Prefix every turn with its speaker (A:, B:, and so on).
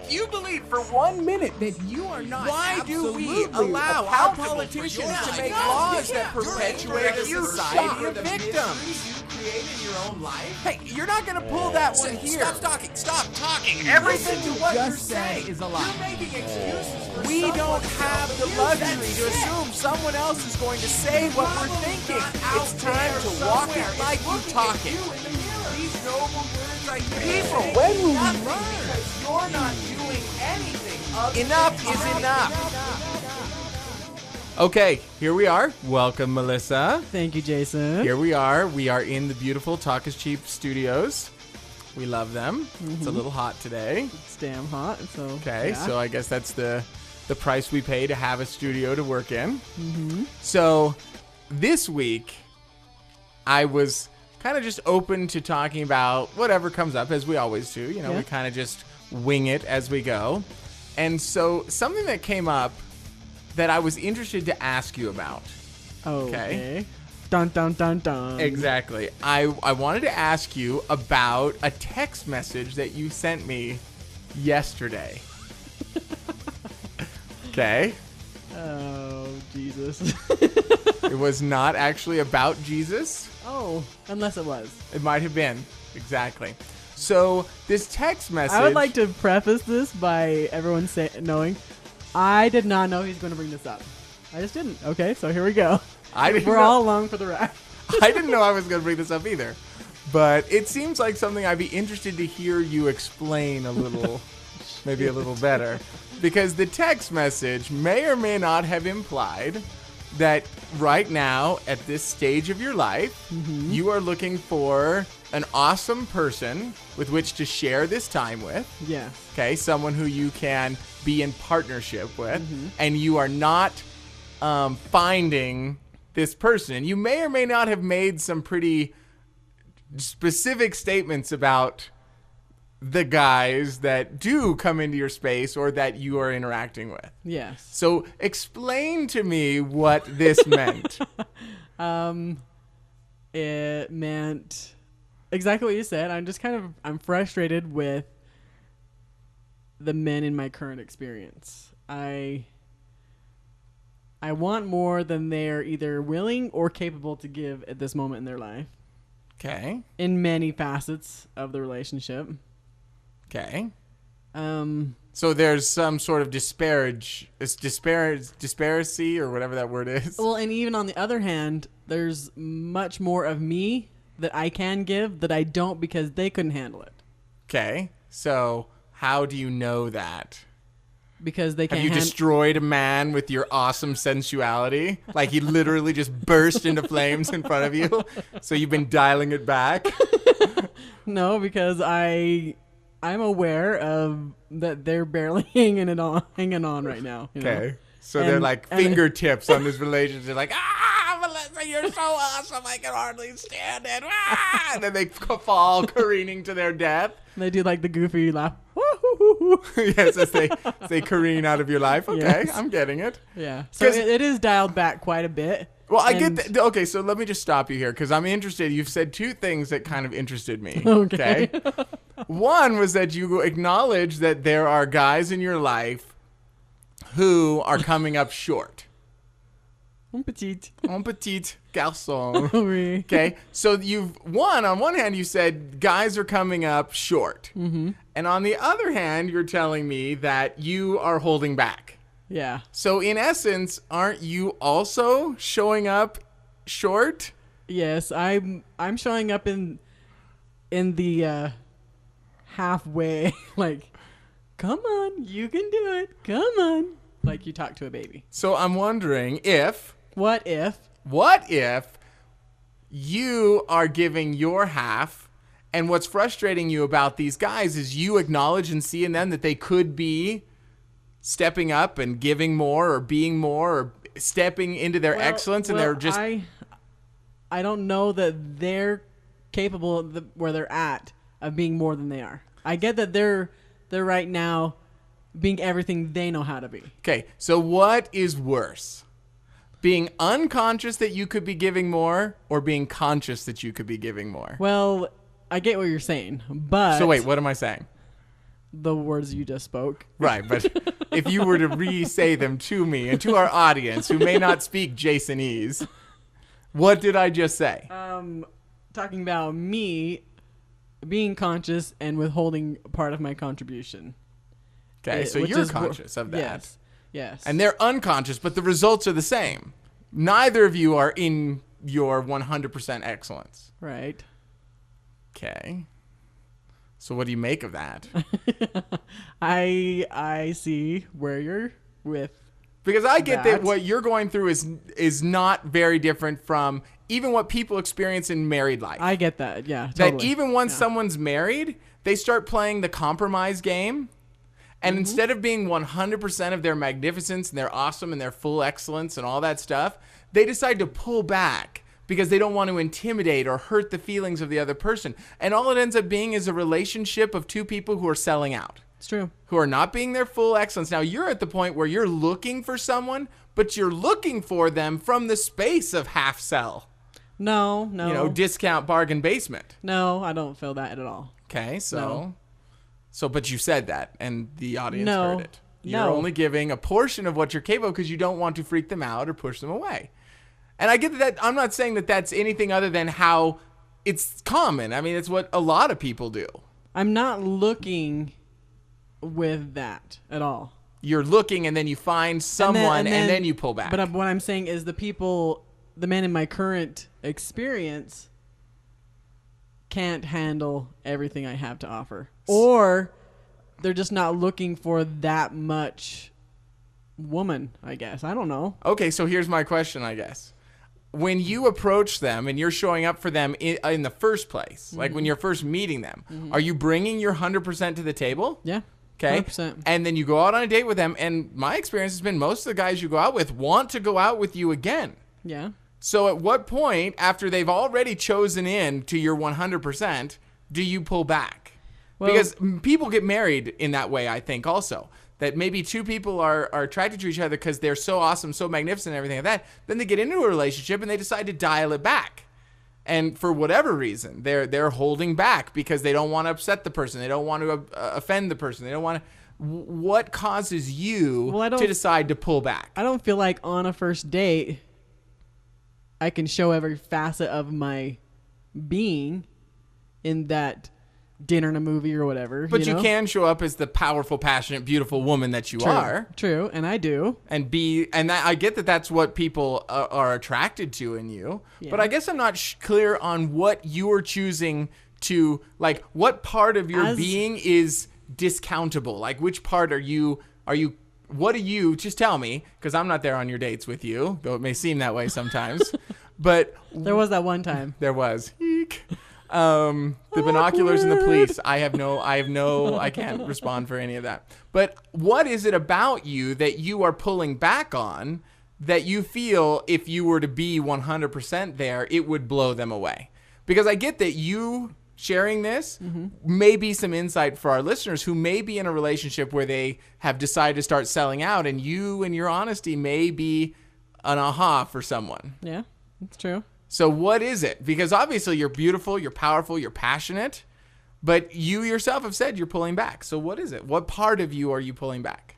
A: If you believe for 1 minute that you are not, why do we allow our politicians to make laws that perpetuate a society of victims? In your own life? Hey, you're not going to pull that one here. Stop talking. Everything to what you're saying is a lie. You're making excuses for we don't have the luxury to assume someone else is going to say what we're thinking. It's time to walk it like you talk it. These noble words I hear. People, when will we learn? Because you're not doing anything. Enough is enough. Okay, here we are. Welcome, Melissa.
B: Thank you, Jason.
A: Here we are. We are in the beautiful Talk is Cheap studios. We love them. It's a little hot today.
B: It's damn hot. So
A: okay,
B: yeah.
A: So I guess that's the price we pay to have a studio to work in. So this week, I was kind of just open to talking about whatever comes up, as we always do. You know, we kind of just wing it as we go. And so something that came up that I was interested to ask you about.
B: Okay. Dun, dun, dun, dun.
A: Exactly. I wanted to ask you about a text message that you sent me yesterday. Okay.
B: Oh, Jesus.
A: It was not actually about Jesus.
B: Oh, unless it was.
A: It might have been. Exactly. So this text message...
B: I would like to preface this by everyone knowing I did not know he was going to bring this up. I just didn't. Okay, so here we go. We're all along for the ride.
A: I didn't know I was going to bring this up either. But it seems like something I'd be interested to hear you explain a little, maybe a little better. Because the text message may or may not have implied that right now, at this stage of your life, you are looking for an awesome person with which to share this time with.
B: Yeah.
A: Okay, someone who you can be in partnership with, and you are not finding this person. And you may or may not have made some pretty specific statements about the guys that do come into your space or that you are interacting with.
B: Yes.
A: So explain to me what this meant.
B: It meant exactly what you said. I'm frustrated with the men in my current experience. I want more than they're either willing or capable to give at this moment in their life.
A: Okay.
B: In many facets of the relationship.
A: Okay. So there's some sort of disparity or whatever that word is.
B: Well, and even on the other hand, there's much more of me that I can give that I don't because they couldn't handle it.
A: Okay. So how do you know that?
B: Because they can't.
A: Have you destroyed a man with your awesome sensuality? Like he literally just burst into flames in front of you? So you've been dialing it back?
B: No, because I'm aware of that they're barely hanging on right now.
A: Okay. So they're like fingertips on this relationship. They're like, Melissa, you're so awesome. I can hardly stand it. And then they fall careening to their death.
B: They do like the goofy laugh.
A: Yes, as they careen out of your life. Okay, yes. I'm getting it.
B: Yeah. So it is dialed back quite a bit.
A: Well, I get that. Okay, so let me just stop you here because I'm interested. You've said two things that kind of interested me. Okay. One was that you acknowledge that there are guys in your life who are coming up short.
B: Un petit
A: garçon.
B: Oui.
A: Okay, so on one hand, you said guys are coming up short. And on the other hand, you're telling me that you are holding back.
B: Yeah.
A: So in essence, aren't you also showing up short?
B: Yes, I'm showing up in the halfway, like, come on, you can do it. Come on. Like you talk to a baby.
A: So I'm wondering
B: What if
A: you are giving your half, and what's frustrating you about these guys is you acknowledge and see in them that they could be stepping up and giving more or being more or stepping into their excellence, and they're just...
B: I don't know that they're capable of where they're at of being more than they are. I get that they're right now being everything they know how to be. Okay,
A: so what is worse? Being unconscious that you could be giving more or being conscious that you could be giving more?
B: Well, I get what you're saying, but...
A: So wait, what am I saying?
B: the words you just spoke.
A: Right, but if you were to re-say them to me and to our audience who may not speak Jasonese, what did I just say?
B: Talking about me being conscious and withholding part of my contribution.
A: Okay, so you're conscious of that.
B: Yes. Yes.
A: And they're unconscious, but the results are the same. Neither of you are in your 100% excellence.
B: Right.
A: Okay. So what do you make of that?
B: I see where you're with.
A: Because I get that what you're going through is not very different from even what people experience in married life.
B: I get that. Yeah. Totally.
A: That even once someone's married, they start playing the compromise game. And instead of being 100% of their magnificence and their awesome and their full excellence and all that stuff, they decide to pull back because they don't want to intimidate or hurt the feelings of the other person. And all it ends up being is a relationship of two people who are selling out.
B: It's true.
A: Who are not being their full excellence. Now, you're at the point where you're looking for someone, but you're looking for them from the space of half sell.
B: No.
A: You know, discount bargain basement.
B: No, I don't feel that at all.
A: Okay, so...
B: No.
A: So, but you said that, and the audience heard it. You're only giving a portion of what you're capable of because you don't want to freak them out or push them away. And I get that. I'm not saying that that's anything other than how it's common. I mean, it's what a lot of people do. I'm
B: not looking with that at all.
A: You're looking, and then you find someone, and then you pull back.
B: But what I'm saying is the men in my current experience can't handle everything I have to offer. Or they're just not looking for that much woman, I guess. I don't know.
A: Okay, so here's my question, I guess. When you approach them and you're showing up for them in the first place, like when you're first meeting them, are you bringing your 100% to the table?
B: Yeah.
A: Okay.
B: 100%.
A: And then you go out on a date with them, and my experience has been most of the guys you go out with want to go out with you again.
B: Yeah.
A: So at what point, after they've already chosen in to your 100%, do you pull back? Well, because people get married in that way, I think, also. That maybe two people are attracted to each other because they're so awesome, so magnificent, and everything like that. Then they get into a relationship, and they decide to dial it back. And for whatever reason, they're holding back because they don't want to upset the person. They don't want to offend the person. They don't want to... What causes you to decide to pull back?
B: I don't feel like on a first date I can show every facet of my being in that dinner and a movie or whatever.
A: But you can show up as the powerful, passionate, beautiful woman that you are.
B: True, and I do.
A: And I get that that's what people are attracted to in you. Yeah. But I guess I'm not clear on what you're choosing to, like, what part of your being is discountable? Like, which part what do you, just tell me, because I'm not there on your dates with you, though it may seem that way sometimes. But
B: there was that one time.
A: There was. Eek. The binoculars and the police. I can't respond for any of that. But what is it about you that you are pulling back on that you feel if you were to be 100% there, it would blow them away? Because I get that you sharing this may be some insight for our listeners who may be in a relationship where they have decided to start selling out, and you and your honesty may be an aha for someone.
B: Yeah, that's true.
A: So what is it? Because obviously you're beautiful, you're powerful, you're passionate, but you yourself have said you're pulling back. So what is it? What part of you are you pulling back?